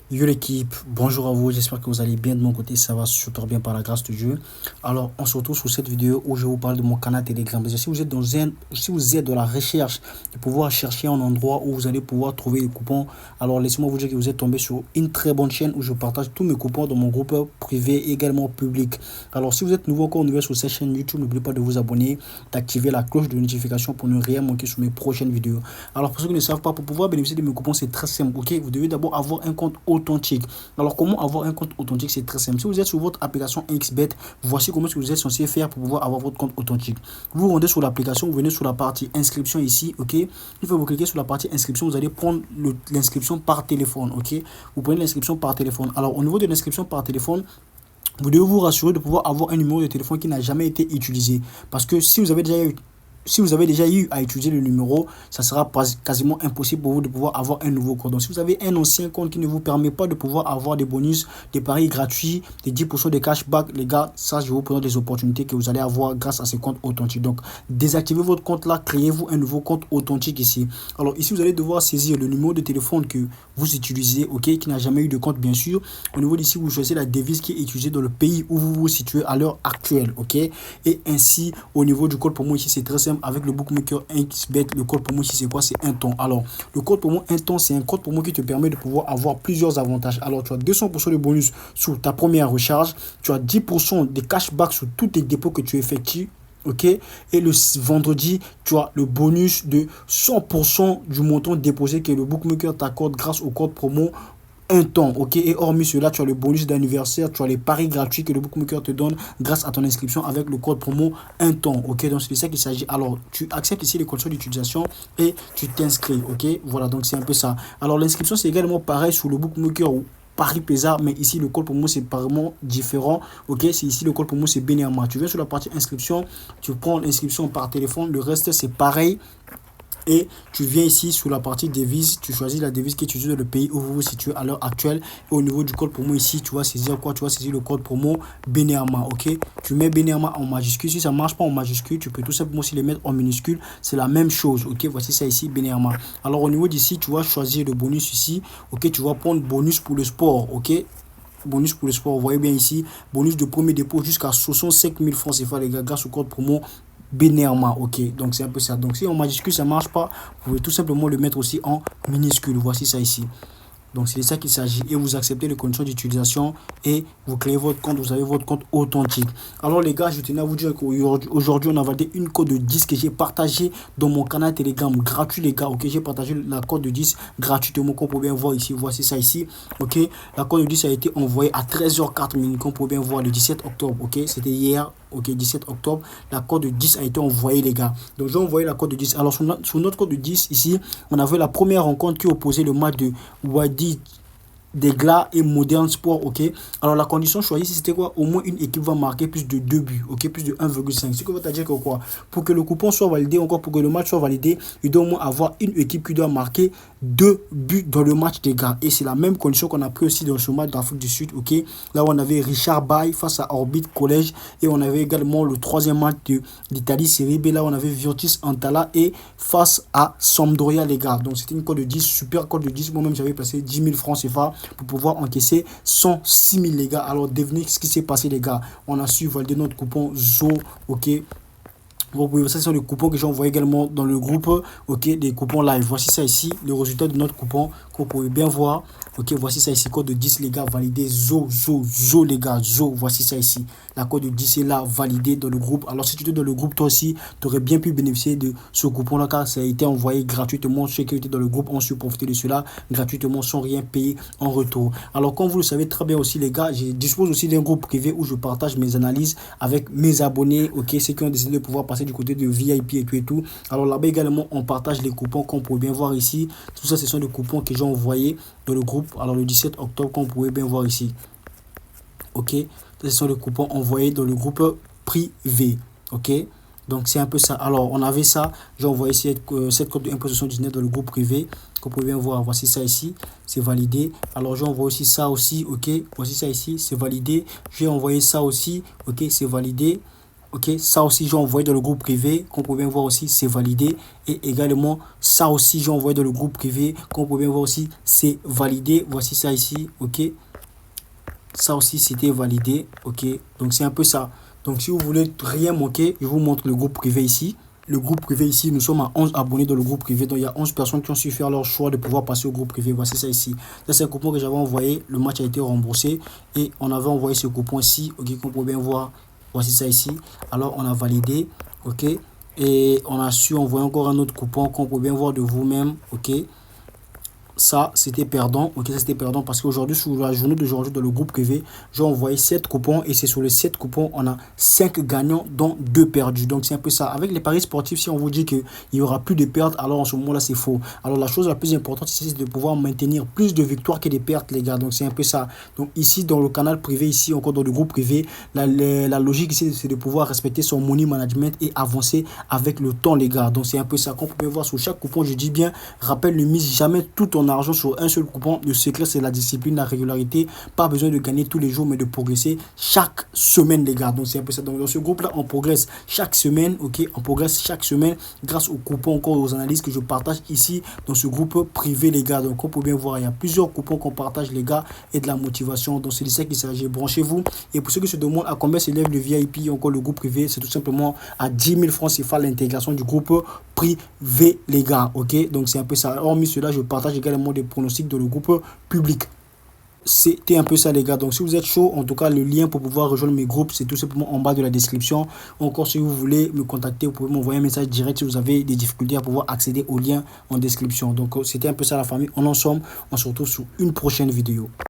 Yo l'équipe, bonjour à vous, j'espère que vous allez bien de mon côté, ça va super bien par la grâce de Dieu. Alors, on se retrouve sur cette vidéo où je vous parle de mon canal Telegram. Déjà, si vous êtes dans la recherche de pouvoir chercher un endroit où vous allez pouvoir trouver des coupons, alors laissez-moi vous dire que vous êtes tombé sur une très bonne chaîne où je partage tous mes coupons dans mon groupe privé et également public. Alors, si vous êtes encore nouveau sur cette chaîne YouTube, n'oubliez pas de vous abonner, d'activer la cloche de notification pour ne rien manquer sur mes prochaines vidéos. Alors, pour ceux qui ne savent pas, pour pouvoir bénéficier de mes coupons, c'est très simple, ok? Vous devez d'abord avoir un compte authentique. Alors, comment avoir un compte authentique? C'est très simple. Si vous êtes sur votre application XBet, voici comment vous êtes censé faire pour pouvoir avoir votre compte authentique. Vous rendez sur l'application, vous venez sur la partie inscription ici, ok? Une fois que vous cliquez sur la partie inscription, vous allez prendre l'inscription par téléphone, ok? Vous prenez l'inscription par téléphone. Alors, au niveau de l'inscription par téléphone, vous devez vous rassurer de pouvoir avoir un numéro de téléphone qui n'a jamais été utilisé. Parce que si vous avez déjà eu à utiliser le numéro, ça sera quasiment impossible pour vous de pouvoir avoir un nouveau compte. Donc, si vous avez un ancien compte qui ne vous permet pas de pouvoir avoir des bonus, des paris gratuits, des 10% de cashback, les gars, ça, je vous présente des opportunités que vous allez avoir grâce à ces comptes authentiques. Donc, désactivez votre compte là, créez-vous un nouveau compte authentique ici. Alors, ici, vous allez devoir saisir le numéro de téléphone que vous utilisez, ok, qui n'a jamais eu de compte, bien sûr. Au niveau d'ici, vous choisissez la devise qui est utilisée dans le pays où vous vous situez à l'heure actuelle, ok. Et ainsi, au niveau du code promo ici, c'est très simple. Avec le bookmaker XBet, le code promo ici, c'est quoi? C'est un ton. Alors, le code promo un ton, c'est un code promo qui te permet de pouvoir avoir plusieurs avantages. Alors, tu as 200% de bonus sur ta première recharge. Tu as 10% de cashback sur tous tes dépôts que tu effectues. Ok, et le vendredi, tu as le bonus de 100% du montant déposé que le bookmaker t'accorde grâce au code promo un temps, ok. Et hormis cela, tu as le bonus d'anniversaire, tu as les paris gratuits que le bookmaker te donne grâce à ton inscription avec le code promo un temps, ok. Donc c'est de ça qu'il s'agit. Alors tu acceptes ici les conditions d'utilisation et tu t'inscris, ok. Voilà, donc c'est un peu ça. Alors l'inscription, c'est également pareil sur le bookmaker ou Paris Pézard, mais ici le code promo c'est vraiment différent, ok. C'est ici le code promo c'est Benirma. Tu viens sur la partie inscription, tu prends l'inscription par téléphone, le reste c'est pareil. Et tu viens ici sur la partie devise, tu choisis la devise qui est utilisée dans le pays où vous vous situez à l'heure actuelle. Et au niveau du code promo ici, tu vas saisir quoi? Tu vas saisir le code promo Benirma, ok. Tu mets Benirma en majuscule. Si ça ne marche pas en majuscule, tu peux tout simplement aussi les mettre en minuscule. C'est la même chose, ok. Voici ça ici, Benirma. Alors au niveau d'ici, tu vas choisir le bonus ici, ok. Tu vas prendre bonus pour le sport, ok. Bonus pour le sport, vous voyez bien ici, bonus de premier dépôt jusqu'à 65 000 francs CFA, les gars, grâce au code promo Benirma, ok. Donc c'est un peu ça. Donc si en majuscule ça marche pas, vous pouvez tout simplement le mettre aussi en minuscule. Voici ça ici. Donc c'est de ça qu'il s'agit. Et vous acceptez les conditions d'utilisation et vous créez votre compte. Vous avez votre compte authentique. Alors les gars, je tenais à vous dire qu'aujourd'hui on a validé une code de 10 que j'ai partagé dans mon canal Telegram gratuit, les gars. Ok, j'ai partagé la code de 10 gratuitement, comme vous pouvez bien voir ici. Voici ça ici. Ok, la code de 10 a été envoyée à 13h04 minutes, comme vous pouvez bien voir, le 17 octobre. Ok, c'était hier. Ok, 17 octobre, la code de 10 a été envoyée, les gars. Donc j'ai envoyé la code de 10. Alors sur notre code de 10 ici, on avait la première rencontre qui opposait le match de Wadi Degla et Modern Sport, ok. Alors la condition choisie, c'était quoi? Au moins une équipe va marquer plus de 2 buts, ok, plus de 1,5. Ce que veut dire que quoi? Pour que le coupon soit validé, encore pour que le match soit validé, il doit au moins avoir une équipe qui doit marquer 2 buts dans le match, des gars. Et c'est la même condition qu'on a pris aussi dans ce match d'Afrique du Sud, ok. Là où on avait Richard Bay face à Orbit Collège, et on avait également le troisième match d'Italie Série B, là où on avait Virtus Antala et face à Sampdoria, les gars. Donc c'était une code de 10, super code de 10. Moi-même j'avais passé 10 000 francs CFA pour pouvoir encaisser 106 000, les gars. Alors devinez ce qui s'est passé, les gars. On a su valider notre coupon ZO, ok. Vous pouvez, ça, ce sont les coupons que j'ai envoyés également dans le groupe, ok, des coupons live. Voici ça ici, le résultat de notre coupon, que vous pouvez bien voir. Ok, voici ça ici, code de 10, les gars, validé, zo, les gars, zo, voici ça ici. La code de 10 est là, validé dans le groupe. Alors, si tu es dans le groupe, toi aussi, tu aurais bien pu bénéficier de ce coupon-là, car ça a été envoyé gratuitement. Ceux qui étaient dans le groupe ont su profiter de cela gratuitement, sans rien payer en retour. Alors, comme vous le savez très bien aussi, les gars, je dispose aussi d'un groupe privé où je partage mes analyses avec mes abonnés, ok, ceux qui ont décidé de pouvoir passer du côté de VIP et tout et tout. Alors, là-bas également, on partage les coupons, comme vous pouvez bien voir ici. Tout ça, ce sont des coupons que j'ai envoyés dans le groupe. Alors le 17 octobre, comme vous pouvez bien voir ici, ok, ce sont les coupons envoyés dans le groupe privé, ok. Donc c'est un peu ça. Alors on avait ça, j'ai envoyé cette code d'imposition 19 dans le groupe privé, comme vous pouvez bien voir. Voici ça ici, c'est validé. Alors j'ai envoyé aussi ça aussi, ok. Voici ça ici, c'est validé. J'ai envoyé ça aussi, ok, c'est validé. Ok, ça aussi j'ai envoyé dans le groupe privé, comme vous pouvez bien voir aussi, c'est validé. Et également, ça aussi j'ai envoyé dans le groupe privé, comme vous pouvez bien voir aussi, c'est validé. Voici ça ici, ok. Ça aussi c'était validé, ok. Donc c'est un peu ça. Donc si vous voulez rien manquer, je vous montre le groupe privé ici. Le groupe privé ici, nous sommes à 11 abonnés dans le groupe privé. Donc il y a 11 personnes qui ont su faire leur choix de pouvoir passer au groupe privé. Voici ça ici. Ça c'est un coupon que j'avais envoyé. Le match a été remboursé. Et on avait envoyé ce coupon ici, ok, comme vous pouvez bien voir. Voici ça ici. Alors on a validé, ok. Et on a su envoyer encore un autre coupon, comme vous pouvez bien voir de vous-même, ok. Ça c'était perdant, ok, ça c'était perdant parce qu'aujourd'hui sur la journée d'aujourd'hui dans le groupe privé j'ai envoyé 7 coupons et c'est sur les 7 coupons on a 5 gagnants dont 2 perdus. Donc c'est un peu ça avec les paris sportifs. Si on vous dit qu'il y aura plus de pertes, alors en ce moment là c'est faux. Alors la chose la plus importante ici c'est de pouvoir maintenir plus de victoires que des pertes les gars. Donc c'est un peu ça. Donc ici dans le canal privé, ici encore dans le groupe privé, la logique ici c'est de pouvoir respecter son money management et avancer avec le temps les gars. Donc c'est un peu ça. Comme vous pouvez voir sur chaque coupon, je dis bien, rappel, ne mise jamais tout ton argent sur un seul coupon. Le secret c'est la discipline, la régularité. Pas besoin de gagner tous les jours mais de progresser chaque semaine les gars. Donc c'est un peu ça. Donc dans ce groupe là on progresse chaque semaine, ok, on progresse chaque semaine grâce aux coupons, encore aux analyses que je partage ici dans ce groupe privé les gars. Donc comme vous pouvez voir, il y a plusieurs coupons qu'on partage les gars et de la motivation. Donc c'est de ça qu'il s'agit. Branchez-vous. Et pour ceux qui se demandent à combien s'élève le VIP, encore le groupe privé, c'est tout simplement à 10 000 francs CFA l'intégration du groupe privé les gars, ok. Donc c'est un peu ça. Hormis cela, je partage également des pronostics dans le groupe public. C'était un peu ça les gars. Donc si vous êtes chaud, en tout cas le lien pour pouvoir rejoindre mes groupes c'est tout simplement en bas de la description. Encore si vous voulez me contacter, vous pouvez m'envoyer un message direct si vous avez des difficultés à pouvoir accéder au lien en description. Donc c'était un peu ça la famille, on en somme, on se retrouve sur une prochaine vidéo.